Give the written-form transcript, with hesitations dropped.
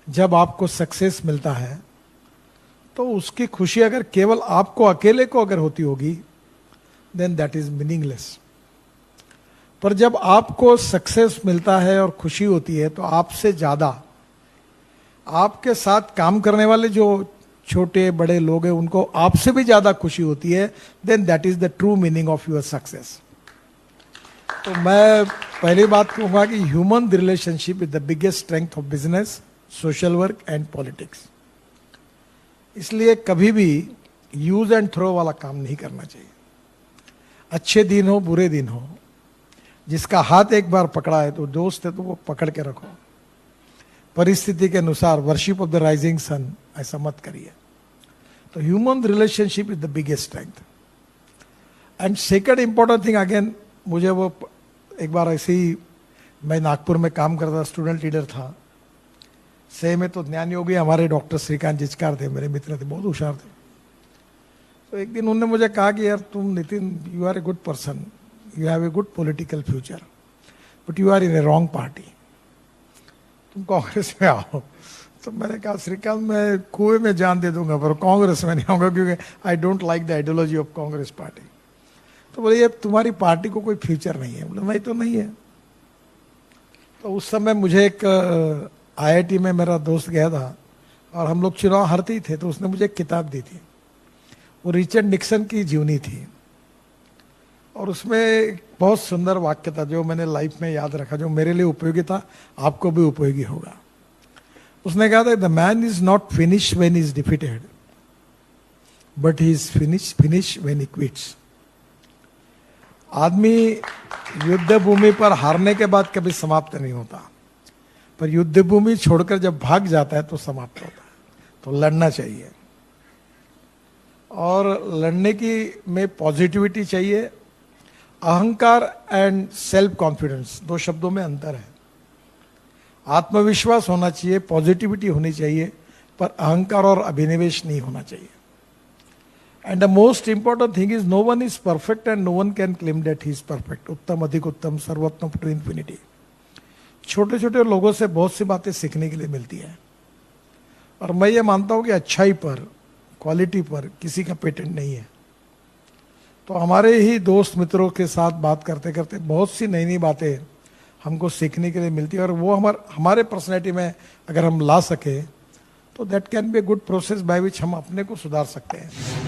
जब आपको सक्सेस मिलता है तो उसकी खुशी अगर केवल आपको अकेले को अगर होती होगी, देन दैट इज मीनिंगलेस। पर जब आपको सक्सेस मिलता है और खुशी होती है तो आपसे ज्यादा आपके साथ काम करने वाले जो छोटे बड़े लोग हैं उनको आपसे भी ज्यादा खुशी होती है, then that is the true meaning of your success. तो मैं पहली बात कहूंगा कि human relationship is the biggest strength of business, social work and politics. इसलिए कभी भी यूज एंड थ्रो वाला काम नहीं करना चाहिए। अच्छे दिन हो बुरे दिन हो, जिसका हाथ एक बार पकड़ा है तो दोस्त है तो वो पकड़ के रखो। परिस्थिति के अनुसार worship of the rising sun ऐसा मत करिए। तो human relationship is the biggest strength. And second important thing again, मुझे वो एक बार ऐसे ही, मैं नागपुर में काम करता, स्टूडेंट लीडर था। से में तो ज्ञान योगी हमारे डॉक्टर श्रीकांत जिचकार थे, मेरे मित्र थे, बहुत होशियार थे। तो एक दिन उन्होंने मुझे कहा कि यार तुम Nitin, you are a good person, you have a good political future, but you are in a wrong party, तुम कांग्रेस में आओ। तो मैंने कहा श्रीकांत मैं कुएं में जान दे दूंगा पर कांग्रेस में नहीं आऊंगा, क्योंकि I don't like the ideology of Congress party. तो बोले ये तुम्हारी पार्टी को कोई फ्यूचर नहीं है। बोले नहीं तो नहीं है। तो उस समय मुझे एक आईआईटी में मेरा दोस्त गया था और हम लोग चुनाव हारते ही थे, तो उसने मुझे एक किताब दी थी, वो रिचर्ड निक्सन की जीवनी थी। और उसमें एक बहुत सुंदर वाक्य था जो मैंने लाइफ में याद रखा, जो मेरे लिए उपयोगी था, आपको भी उपयोगी होगा। उसने कहा था, the man is not finish when is defeated, but he is finish when he quits. आदमी युद्ध भूमि पर हारने के बाद कभी समाप्त नहीं होता, पर युद्ध भूमि छोड़कर जब भाग जाता है तो समाप्त होता है। तो लड़ना चाहिए, और लड़ने की में पॉजिटिविटी चाहिए। अहंकार एंड सेल्फ कॉन्फिडेंस, दो शब्दों में अंतर है। आत्मविश्वास होना चाहिए, पॉजिटिविटी होनी चाहिए, पर अहंकार और अभिनिवेश नहीं होना चाहिए। And the most important thing is no one is perfect and no one can claim that he is perfect. उत्तम अधिक उत्तम, सर्वोत्तम टू इन्फिनिटी। छोटे छोटे लोगों से बहुत सी बातें सीखने के लिए मिलती है, और मैं ये मानता हूं कि अच्छाई पर, क्वालिटी पर किसी का पेटेंट नहीं है। तो हमारे ही दोस्त मित्रों के साथ बात करते करते बहुत सी नई नई बातें हमको सीखने के लिए मिलती है, और वो हमारे पर्सनैलिटी में अगर हम ला सके तो that can be a good process by which हम अपने को सुधार सकते हैं।